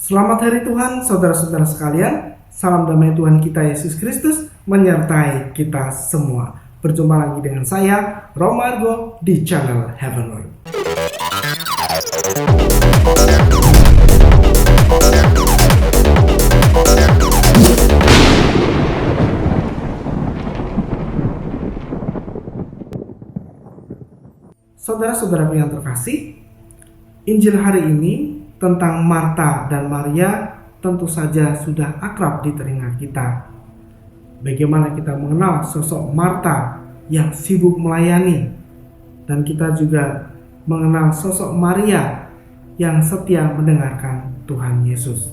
Selamat hari Tuhan, saudara-saudara sekalian. Salam damai Tuhan kita Yesus Kristus menyertai kita semua. Berjumpa lagi dengan saya, Romargo, di channel Heavenly. Saudara-saudaraku yang terkasih, Injil hari ini tentang Marta dan Maria tentu saja sudah akrab di telinga kita. Bagaimana kita mengenal sosok Marta yang sibuk melayani, dan kita juga mengenal sosok Maria yang setia mendengarkan Tuhan Yesus.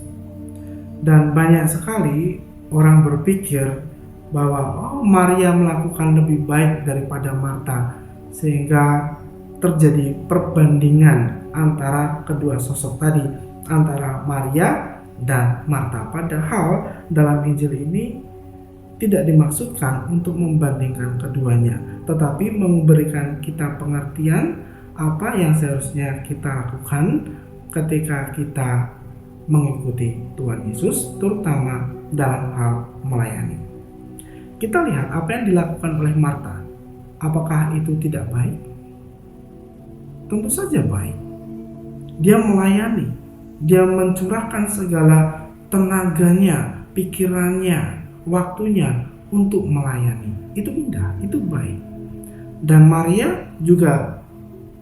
Dan banyak sekali orang berpikir bahwa Maria melakukan lebih baik daripada Marta, sehingga terjadi perbandingan antara kedua sosok tadi, antara Maria dan Marta. Padahal dalam Injil ini tidak dimaksudkan untuk membandingkan keduanya, tetapi memberikan kita pengertian apa yang seharusnya kita lakukan ketika kita mengikuti Tuhan Yesus, terutama dalam hal melayani. Kita lihat apa yang dilakukan oleh Marta. Apakah itu tidak baik? Tentu saja baik. Dia melayani, dia mencurahkan segala tenaganya, pikirannya, waktunya untuk melayani. Itu indah, itu baik. Dan Maria juga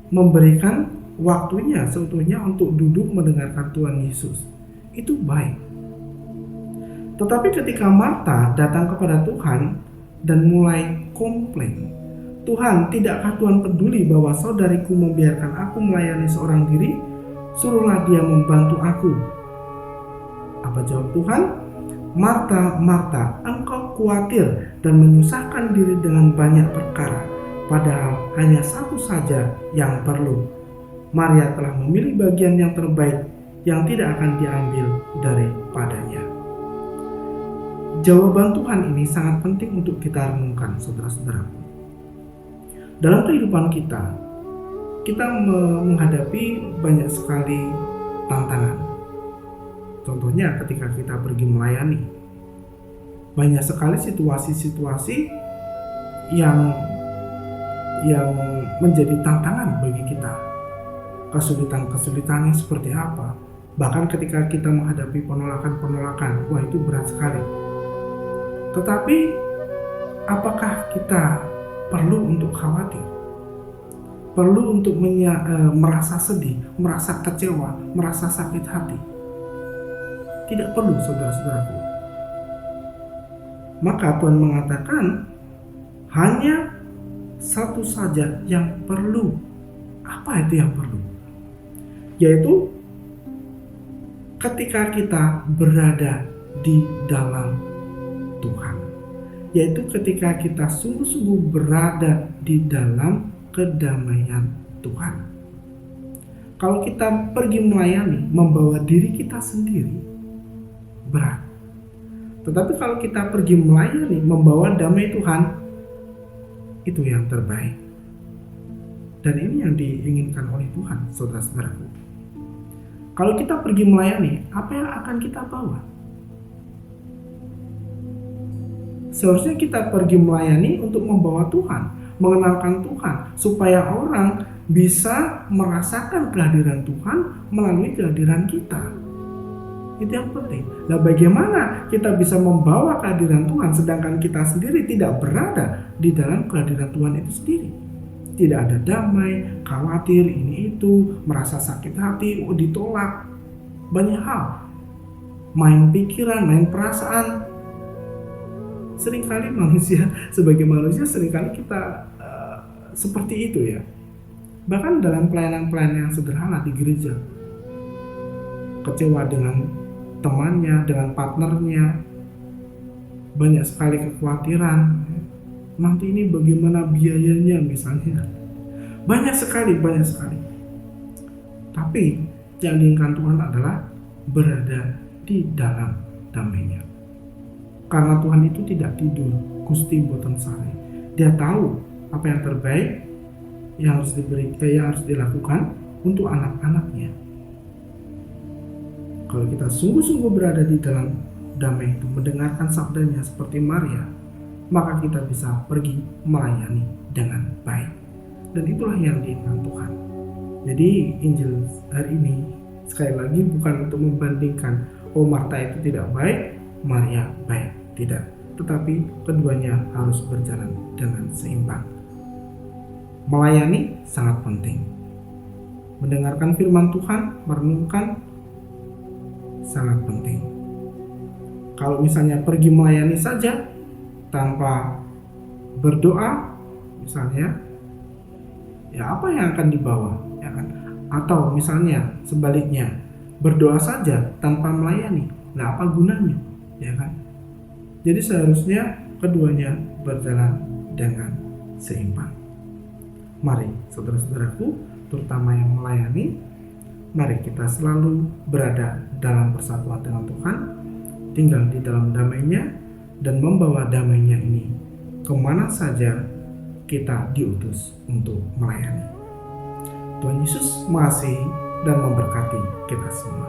memberikan waktunya sebetulnya untuk duduk mendengarkan Tuhan Yesus. Itu baik. Tetapi ketika Marta datang kepada Tuhan dan mulai komplain, "Tuhan, tidakkah Tuhan peduli bahwa saudariku membiarkan aku melayani seorang diri? Suruhlah dia membantu aku." Apa jawab Tuhan? "Marta, Marta, engkau khawatir dan menyusahkan diri dengan banyak perkara, padahal hanya satu saja yang perlu. Maria telah memilih bagian yang terbaik yang tidak akan diambil daripadanya." Jawaban Tuhan ini sangat penting untuk kita renungkan, saudara-saudaraku. Dalam kehidupan kita menghadapi banyak sekali tantangan. Contohnya ketika kita pergi melayani, banyak sekali situasi-situasi yang menjadi tantangan bagi kita. Kesulitan-kesulitannya seperti apa? Bahkan ketika kita menghadapi penolakan-penolakan, wah itu berat sekali. Tetapi apakah kita perlu untuk khawatir? Perlu untuk merasa sedih, merasa kecewa, merasa sakit hati? Tidak perlu, saudara-saudaraku. Maka Tuhan mengatakan hanya satu saja yang perlu. Apa itu yang perlu? Yaitu ketika kita berada di dalam Tuhan, yaitu ketika kita sungguh-sungguh berada di dalam kedamaian Tuhan. Kalau kita pergi melayani membawa diri kita sendiri, berat. Tetapi kalau kita pergi melayani membawa damai Tuhan, itu yang terbaik. Dan ini yang diinginkan oleh Tuhan, saudara-saudaraku. Kalau kita pergi melayani, apa yang akan kita bawa? Seharusnya kita pergi melayani untuk membawa Tuhan, mengenalkan Tuhan, supaya orang bisa merasakan kehadiran Tuhan melalui kehadiran kita. Itu yang penting. Nah, bagaimana kita bisa membawa kehadiran Tuhan sedangkan kita sendiri tidak berada di dalam kehadiran Tuhan itu sendiri? Tidak ada damai, khawatir, ini itu, merasa sakit hati, ditolak, banyak hal. Main pikiran, main perasaan. Seringkali sebagai manusia seringkali kita seperti itu ya. Bahkan dalam pelayanan-pelayanan yang sederhana di gereja, kecewa dengan temannya, dengan partnernya, banyak sekali kekhawatiran. Nanti ini bagaimana biayanya misalnya. Banyak sekali. Tapi yang diinginkan Tuhan adalah berada di dalam damainya. Karena Tuhan itu tidak tidur, Gusti boten sare. Dia tahu apa yang terbaik yang harus dilakukan untuk anak-anaknya. Kalau kita sungguh-sungguh berada di dalam damai itu, mendengarkan sabdanya seperti Maria, maka kita bisa pergi melayani dengan baik. Dan itulah yang diinginkan Tuhan. Jadi Injil hari ini sekali lagi bukan untuk membandingkan, oh Marta itu tidak baik, Maria baik. Tidak. Tetapi keduanya harus berjalan dengan seimbang. Melayani sangat penting. Mendengarkan firman Tuhan, merenungkan sangat penting. Kalau misalnya pergi melayani saja tanpa berdoa, misalnya, ya apa yang akan dibawa, ya kan? Atau misalnya sebaliknya, berdoa saja tanpa melayani, nah apa gunanya, ya kan? Jadi seharusnya keduanya berjalan dengan seimbang. Mari saudara-saudaraku, terutama yang melayani, mari kita selalu berada dalam persatuan dengan Tuhan, tinggal di dalam damai-Nya, dan membawa damai-Nya ini kemana saja kita diutus untuk melayani. Tuhan Yesus mengasihi dan memberkati kita semua.